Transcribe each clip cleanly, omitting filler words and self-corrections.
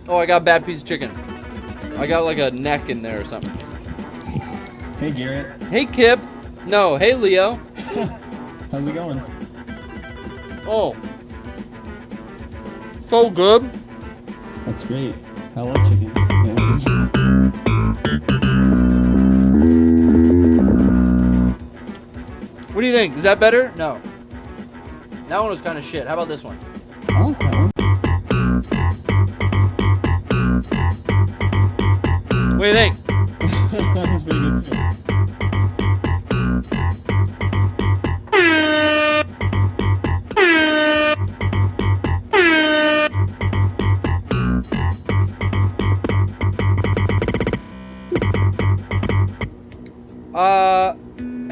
Oh, I got a bad piece of chicken. I got like a neck in there or something. Hey, Garrett. Hey, Kip. No, hey, Leo. How's it going? Oh. So good. That's great. I love chicken. It's delicious. What do you think? Is that better? No. That one was kind of shit. How about this one? I like that one. What do you think? That was pretty good too.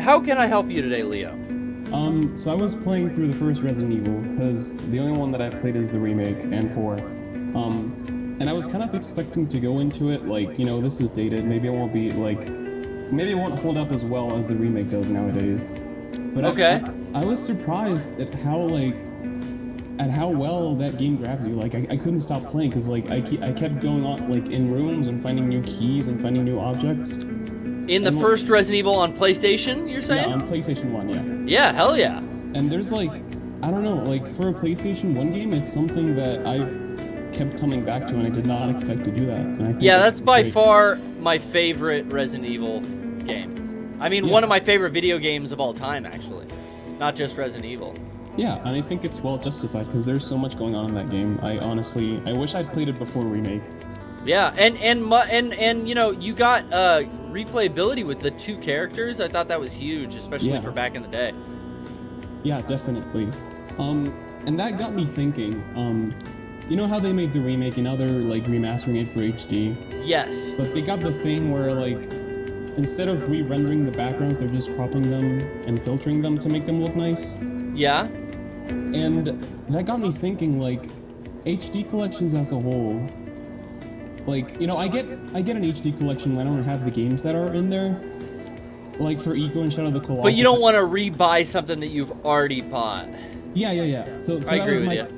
How can I help you today, Leo? So I was playing through the first Resident Evil, because the only one that I've played is the remake, and 4. And I was kind of expecting to go into it like, you know, this is dated, maybe it won't be, like, maybe it won't hold up as well as the remake does nowadays. But okay. I was surprised at how, like, at how well that game grabs you. Like, I couldn't stop playing, because, like, I kept going on, like, in rooms and finding new keys and finding new objects. In the first Resident Evil on PlayStation, you're saying? Yeah, on PlayStation 1, yeah. Yeah, hell yeah. And there's like, I don't know, like for a PlayStation 1 game, it's something that I've kept coming back to, and I did not expect to do that. And I think yeah, that's by far my favorite Resident Evil game. I mean, one of my favorite video games of all time, actually. Not just Resident Evil. Yeah, and I think it's well justified, because there's so much going on in that game. I wish I'd played it before Remake. Yeah, and you know, you got replayability with the 2 characters. I thought that was huge, especially for back in the day. Yeah, definitely. And that got me thinking, you know how they made the remake and now they're like remastering it for HD? Yes. But they got the thing where like, instead of re-rendering the backgrounds, they're just cropping them and filtering them to make them look nice. Yeah. And that got me thinking, like, HD collections as a whole, like, you know, I get an HD collection when I don't have the games that are in there, like for Eco and Shadow of the Colossus. But you don't want to re-buy something that you've already bought. Yeah. So I agree with you.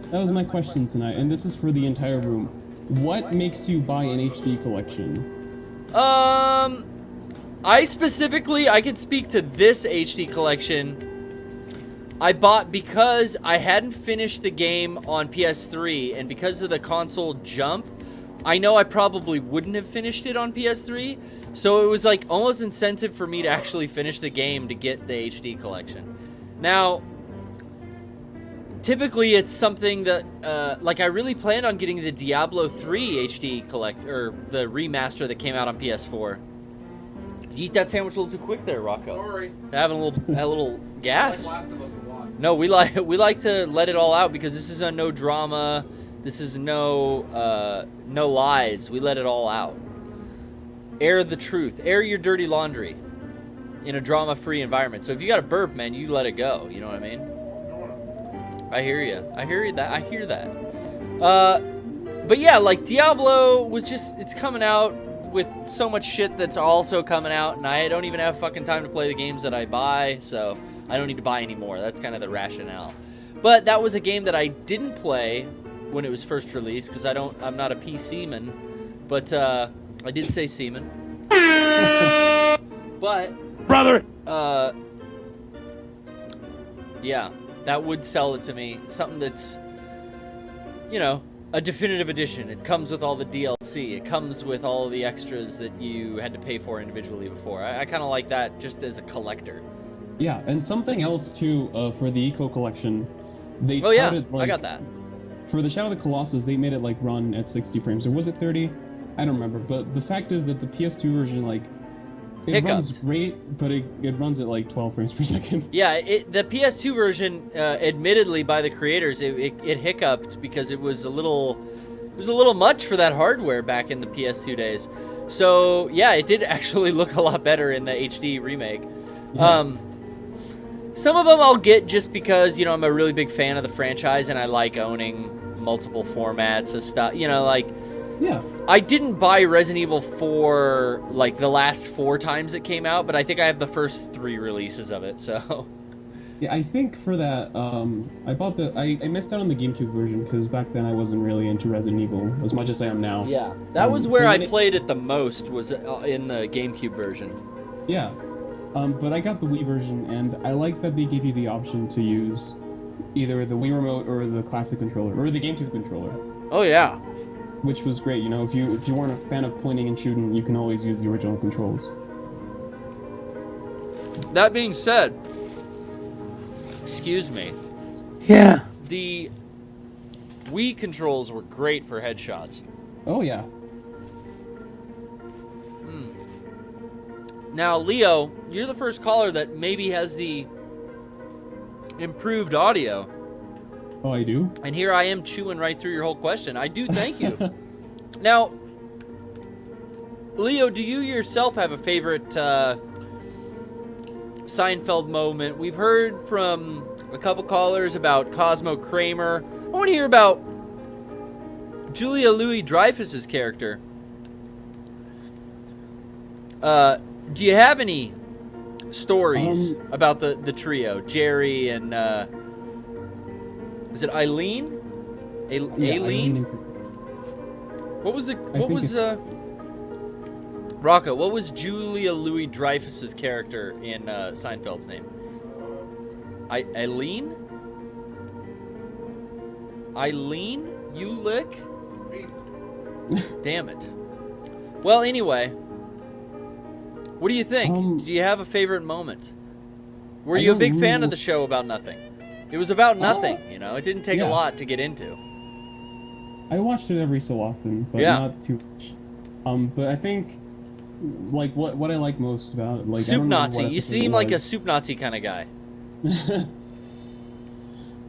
That was my question tonight, and this is for the entire room. What makes you buy an HD collection? I specifically, I could speak to this HD collection. I bought because I hadn't finished the game on PS3, and because of the console jump, I know I probably wouldn't have finished it on PS3, so it was like almost incentive for me to actually finish the game to get the HD collection. Now, typically it's something that, like I really planned on getting the Diablo 3 HD or the remaster that came out on PS4. Did you eat that sandwich a little too quick there, Rocco? Sorry. Having a little gas? I like Last of Us a lot. No, we like to let it all out, because this is a no drama. This is no lies. We let it all out. Air the truth. Air your dirty laundry in a drama-free environment. So if you got a burp, man, you let it go. You know what I mean? I hear you. I hear that. But yeah, like Diablo was just, it's coming out with so much shit that's also coming out, and I don't even have fucking time to play the games that I buy, so I don't need to buy anymore. That's kind of the rationale. But that was a game that I didn't play when it was first released, because I'm not a PC man, but I did say seaman. But Brother! Yeah, that would sell it to me. Something that's, you know, a definitive edition. It comes with all the DLC. It comes with all the extras that you had to pay for individually before. I kind of like that just as a collector. Yeah, and something else too, for the Eco collection, they touted, like, I got that. For the Shadow of the Colossus, they made it like run at 60 frames, or was it 30? I don't remember, but the fact is that the PS2 version, like, it runs great, but it runs at like 12 frames per second. Yeah, the PS2 version, admittedly by the creators, it hiccuped because it was a little much for that hardware back in the PS2 days. So yeah, it did actually look a lot better in the HD remake. Yeah. Some of them I'll get just because, you know, I'm a really big fan of the franchise and I like owning multiple formats of stuff, you know, like, yeah. I didn't buy Resident Evil 4 like the last 4 times it came out, but I think I have the first 3 releases of it, so Yeah, I think for that, I missed out on the GameCube version because back then I wasn't really into Resident Evil as much as I am now. Yeah, that was where I playing it- played it the most, was in the GameCube version. Yeah, but I got the Wii version, and I like that they give you the option to use either the Wii remote or the classic controller or the GameCube controller, Oh yeah. which was great. You know, if you weren't a fan of pointing and shooting, you can always use the original controls. That being said, excuse me, Yeah. the Wii controls were great for headshots. Oh yeah. Now, Leo, you're the first caller that maybe has the improved audio. Oh, I do. And here I am chewing right through your whole question. I do thank you. Now, Leo, do you yourself have a favorite Seinfeld moment? We've heard from a couple callers about Cosmo Kramer. I want to hear about Julia Louis-Dreyfus's character. Do you have any stories about the trio, Jerry and is it Eileen? Aileen? What was it? What was Rocco? What was Julia Louis-Dreyfus's character in Seinfeld's name? Eileen? Eileen? You lick? Damn it. Well, anyway, what do you think? Do you have a favorite moment? Were you a big fan of the show About Nothing? It was about nothing, you know. It didn't take a lot to get into. I watched it every so often, but not too much. But I think, like, what I like most about it, like, Soup Nazi. You seem like a Soup Nazi kind of guy.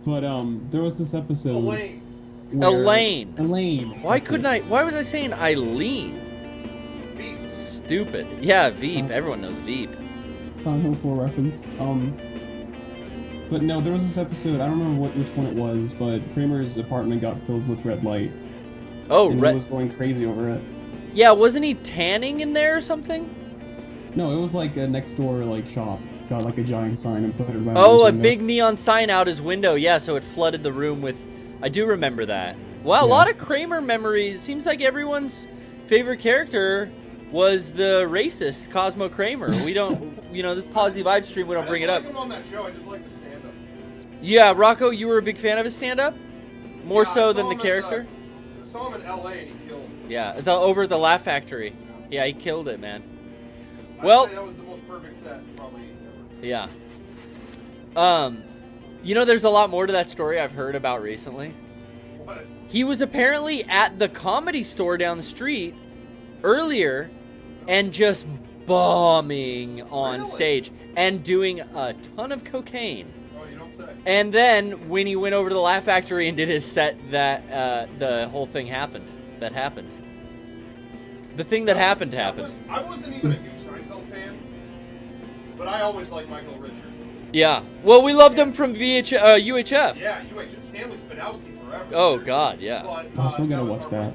But there was this episode. Elaine. Elaine. Why was I saying Eileen? Veep. Stupid. Yeah, Veep. Everyone knows Veep. It's on Home 4 reference. But no, there was this episode. I don't remember which one it was, but Kramer's apartment got filled with red light. Oh, and he was going crazy over it. Yeah, wasn't he tanning in there or something? No, it was like a next door shop. Got like a giant sign and put it around. Oh, a big neon sign out his window. Yeah, so it flooded the room with. I do remember that. Wow, a lot of Kramer memories. Seems like everyone's favorite character was the racist Cosmo Kramer. We don't, this Positive Vibe stream, we don't bring it up. I didn't like him on that show. I just like the stand-up. Yeah, Rocco, you were a big fan of his stand-up? More so than the character? I saw him in L.A. and he killed. Yeah, over at the Laugh Factory. Yeah, he killed it, man. I'd say that was the most perfect set probably ever. Yeah. There's a lot more to that story I've heard about recently. What? He was apparently at the Comedy Store down the street earlier and just bombing on stage and doing a ton of cocaine. Oh, you don't say. And then when he went over to the Laugh Factory and did his set, that the whole thing happened. That happened. The thing that happened. I wasn't even a huge Seinfeld fan, but I always liked Michael Richards. Yeah. Well, we loved him from UHF. Yeah, UHF. Stanley Spadowski forever. Oh, God, yeah. But, I still gotta watch that.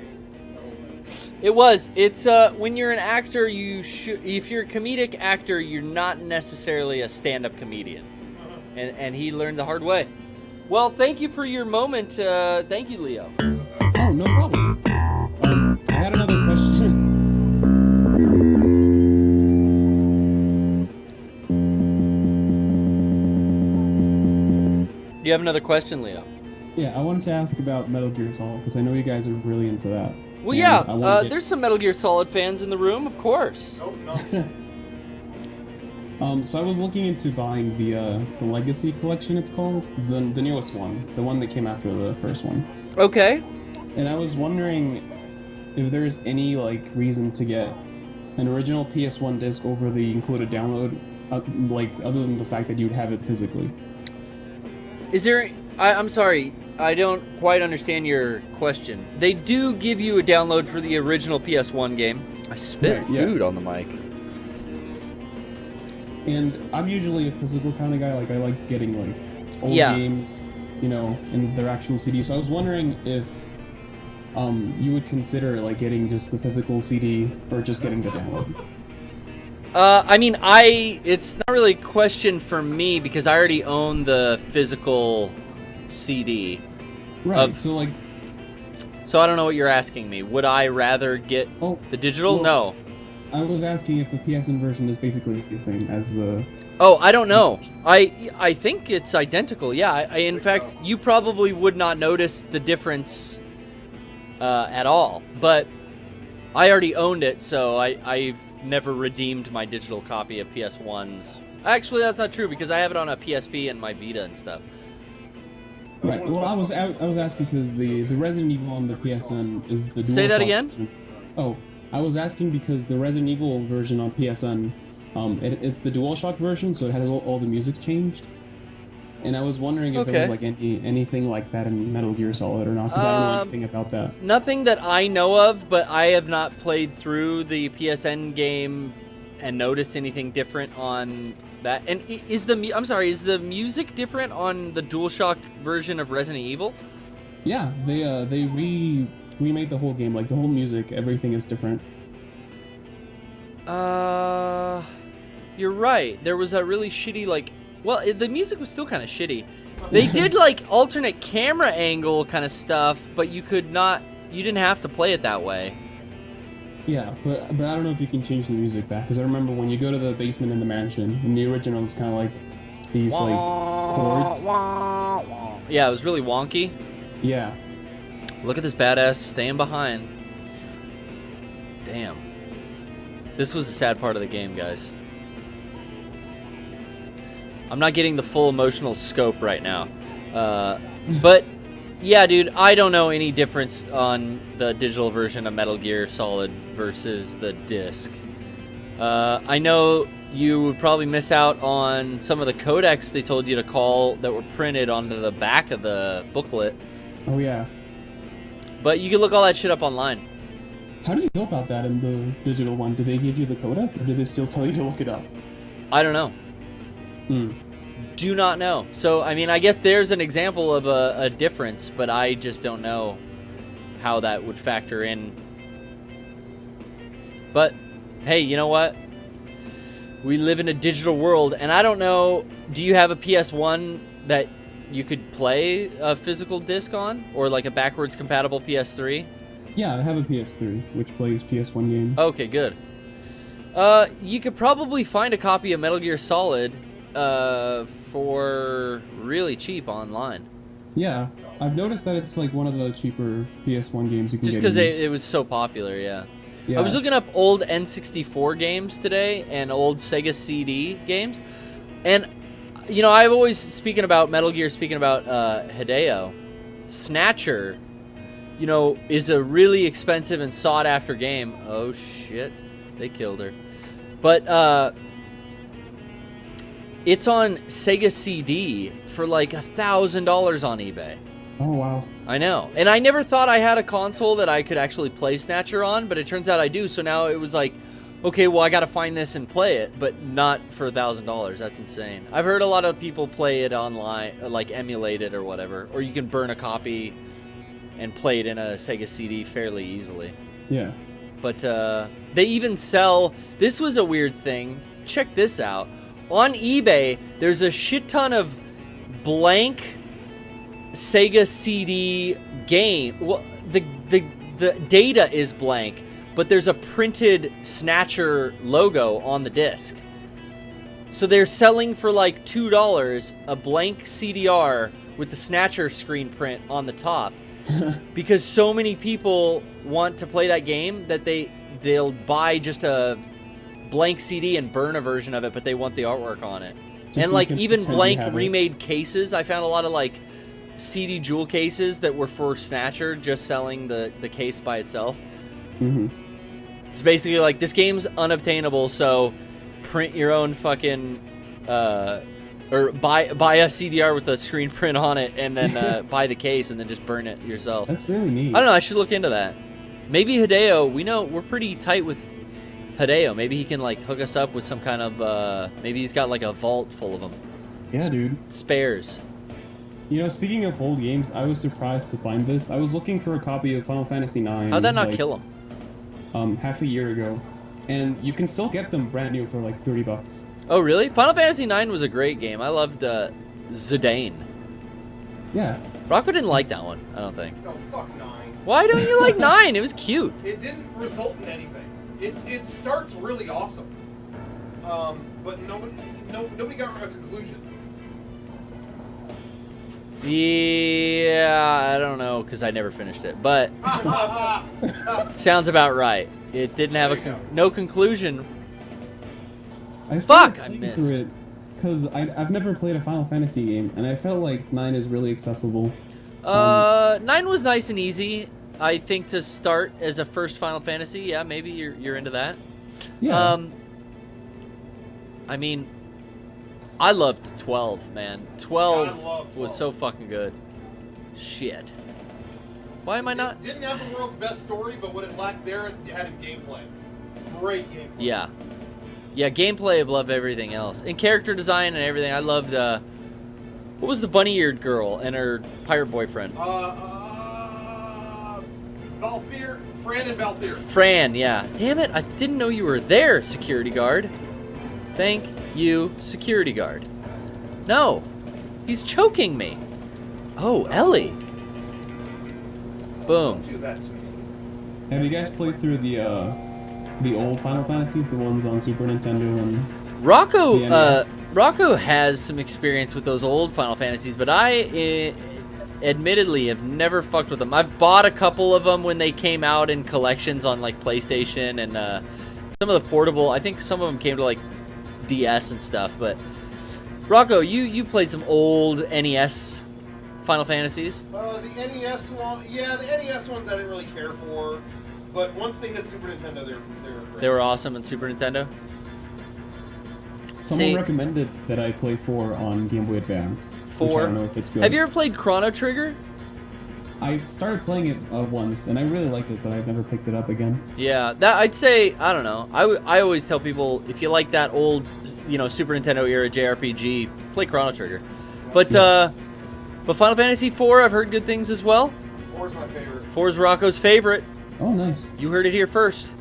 It's when you're an actor, if you're a comedic actor, you're not necessarily a stand-up comedian. And he learned the hard way. Well, thank you for your moment. Thank you, Leo. Oh, no problem. I had another question. Do you have another question, Leo? Yeah, I wanted to ask about Metal Gear Solid because I know you guys are really into that. Well, And yeah, there's some Metal Gear Solid fans in the room, of course. Nope, no. So I was looking into buying the Legacy collection. It's called the newest one, the one that came after the first one. Okay. And I was wondering if there's any reason to get an original PS1 disc over the included download, other than the fact that you'd have it physically. Is there? I'm sorry, I don't quite understand your question. They do give you a download for the original PS1 game. I spit food on the mic. And I'm usually a physical kind of guy. I like getting old games, in their actual CD. So I was wondering if you would consider getting just the physical CD or just getting the download. I mean, it's not really a question for me because I already own the physical CD. Right. So like, So I don't know what you're asking me. Would I rather get the digital? well, No. I was asking if the PSN version is basically the same as the. Oh, I don't know. I think it's identical. Yeah. In fact, you probably would not notice the difference at all. But I already owned it, so I've never redeemed my digital copy of PS1's. Actually, that's not true because I have it on a PSP and my Vita and stuff. Right. Well, I was asking because the Resident Evil on the PSN is the DualShock Say that again? version. Oh, I was asking because the Resident Evil version on PSN, it's the DualShock version, so it has all the music changed. And I was wondering if there was like anything like that in Metal Gear Solid or not, because I don't know anything about that. Nothing that I know of, but I have not played through the PSN game and noticed anything different on that. And is the music different on the DualShock version of Resident Evil? Yeah, they remade the whole game, like the whole music, everything is different. You're right. There was a really shitty the music was still kind of shitty. They did like alternate camera angle kind of stuff, but you didn't have to play it that way. Yeah, but I don't know if you can change the music back, because I remember when you go to the basement in the mansion, in the original it's kind of like these like chords. Yeah, it was really wonky. Yeah. Look at this badass staying behind. Damn. This was a sad part of the game, guys. I'm not getting the full emotional scope right now. But, yeah, dude, I don't know any difference on the digital version of Metal Gear Solid versus the disc. I know you would probably miss out on some of the codecs they told you to call that were printed onto the back of the booklet. Oh, yeah. But you can look all that shit up online. How do you know about that in the digital one? Did they give you the codec, or did they still tell you to look it up? I don't know. Do not know. So, I mean, I guess there's an example of a difference, but I just don't know how that would factor in. But, hey, you know what? We live in a digital world, and I don't know, do you have a PS1 that you could play a physical disc on? Or like a backwards compatible PS3? Yeah, I have a PS3, which plays PS1 games. Okay, good. You could probably find a copy of Metal Gear Solid for really cheap online. Yeah, I've noticed that it's like one of the cheaper PS1 games you can just get. Just because it was so popular, yeah. I was looking up old N64 games today and old Sega CD games. And, you know, I've always, speaking about Metal Gear, speaking about Hideo, Snatcher, you know, is a really expensive and sought-after game. Oh, shit. They killed her. But, it's on Sega CD for like $1,000 on eBay. Oh, wow. I know. And I never thought I had a console that I could actually play Snatcher on, but it turns out I do. So now it was like, okay, well, I got to find this and play it, but not for $1,000. That's insane. I've heard a lot of people play it online, like emulate it or whatever, or you can burn a copy and play it in a Sega CD fairly easily. Yeah. But they even sell, this was a weird thing. Check this out. On eBay, there's a shit ton of blank Sega CD game. Well, the data is blank, but there's a printed Snatcher logo on the disc. So they're selling for like $2 a blank CDR with the Snatcher screen print on the top. Because so many people want to play that game that they'll buy just a blank CD and burn a version of it, but they want the artwork on it. Just and like even blank remade cases, I found a lot of like CD jewel cases that were for Snatcher, just selling the case by itself. Mm-hmm. It's basically like, this game's unobtainable, so print your own fucking or buy a CDR with a screen print on it, and then buy the case and then just burn it yourself. That's really neat. I don't know, I should look into that. Maybe Hideo, we're pretty tight with Hideo. Maybe he can like hook us up with some kind of maybe he's got like a vault full of them. Yeah, dude. Spares. You know, speaking of old games, I was surprised to find this. I was looking for a copy of Final Fantasy IX. How'd that not kill him? Half a year ago. and you can still get them brand new for like $30. Oh, really? Final Fantasy IX was a great game. I loved Zidane. Yeah. Rocco didn't like that one, I don't think. No, fuck 9. Why don't you like 9? It was cute. It didn't result in anything. It starts really awesome, but nobody got a conclusion. Yeah, I don't know, because I never finished it, but sounds about right. It didn't have no conclusion. Fuck, I missed. Through it because I've never played a Final Fantasy game, and I felt like 9 is really accessible. 9 was nice and easy. I think to start as a first Final Fantasy, yeah, maybe you're into that. Yeah. I mean, I loved 12, man. 12 Yeah, I love 12. was so fucking good. Shit. Why am I not? It didn't have the world's best story, but what it lacked there, it had a gameplay. Great gameplay. Yeah. Yeah, gameplay above everything else. And character design and everything. I loved, what was the bunny-eared girl and her pirate boyfriend? Balthier, Fran and Balthier. Fran, yeah. Damn it, I didn't know you were there, security guard. Thank you, security guard. No, he's choking me. Oh, Ellie. Boom. Don't do that to me. Have you guys played through the old Final Fantasies, the ones on Super Nintendo and Rocco, the NES? Rocco has some experience with those old Final Fantasies, but I admittedly have never fucked with them. I've bought a couple of them when they came out in collections on like PlayStation and some of the portable. I think some of them came to like DS and stuff. But Rocco, you played some old NES Final Fantasies. The NES one, yeah, the NES ones I didn't really care for, but once they hit Super Nintendo, they were great. They were awesome in Super Nintendo. Someone See- recommended that I play 4 on Game Boy Advance. Which I 4. don't know if it's good. Have you ever played Chrono Trigger? I started playing it once, and I really liked it, but I've never picked it up again. Yeah, that I'd say, I don't know. I always tell people, if you like that old, Super Nintendo era JRPG, play Chrono Trigger. But Final Fantasy IV, I've heard good things as well. 4's my favorite. 4 is Rocco's favorite. Oh, nice. You heard it here first.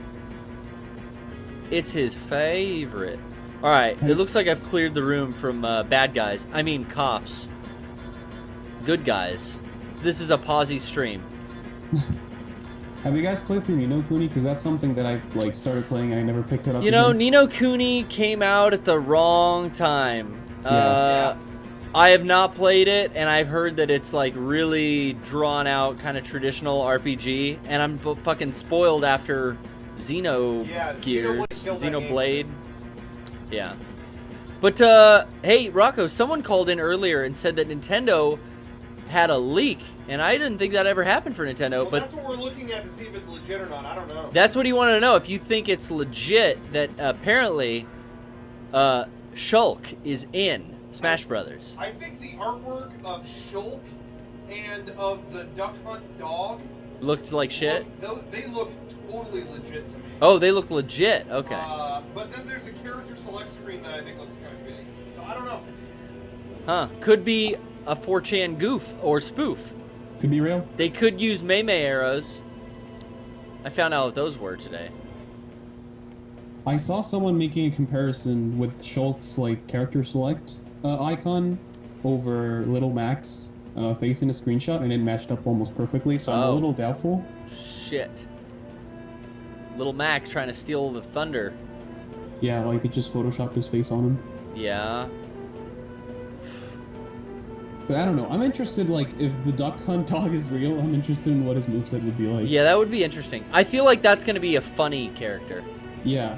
It's his favorite. All right, it looks like I've cleared the room from bad guys. I mean cops. Good guys. This is a Posy stream. Have you guys played through Ni no Kuni? Because that's something that I started playing and I never picked it up. You know, again. Ni no Kuni came out at the wrong time. Yeah. I have not played it, and I've heard that it's like really drawn out, kind of traditional RPG, and I'm fucking spoiled after Xenogears, Xenoblade. Yeah. But hey, Rocco, someone called in earlier and said that Nintendo had a leak, and I didn't think that ever happened for Nintendo. Well, but that's what we're looking at to see if it's legit or not. I don't know. that's what he wanted to know. If you think it's legit, that apparently Shulk is in Smash Brothers. I think the artwork of Shulk and of the Duck Hunt dog Looked like shit. They look totally legit to me. Oh, they look legit. Okay. But then there's a character select screen that I think looks kind of shitty. So I don't know. Huh. Could be a 4chan goof or spoof. Could be real. They could use Mei arrows. I found out what those were today. I saw someone making a comparison with Shulk's character select icon over Little Mac's face in a screenshot, and it matched up almost perfectly. So I'm a little doubtful. Shit. Little Mac trying to steal the thunder. Yeah, they just photoshopped his face on him. Yeah. But I don't know. I'm interested, if the Duck Hunt dog is real, I'm interested in what his moveset would be like. Yeah, that would be interesting. I feel like that's going to be a funny character. Yeah.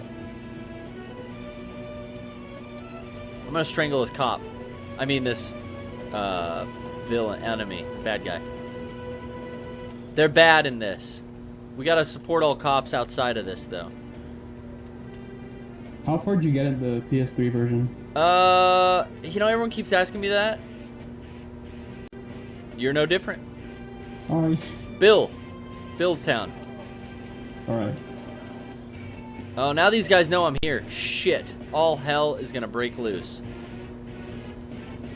I'm going to strangle this cop. I mean, this villain, enemy, bad guy. They're bad in this. We got to support all cops outside of this, though. How far did you get in the PS3 version? Everyone keeps asking me that. You're no different. Sorry. Billstown. Alright. Oh, now these guys know I'm here. Shit. All hell is gonna break loose.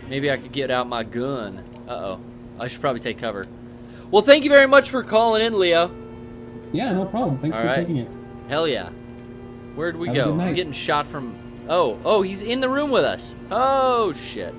Maybe I could get out my gun. Uh-oh. I should probably take cover. Well, thank you very much for calling in, Leo. Yeah, no problem. Thanks All for right. taking it. Hell yeah. Where'd we Have a go? good I'm night. getting shot from. Oh, he's in the room with us. Oh shit.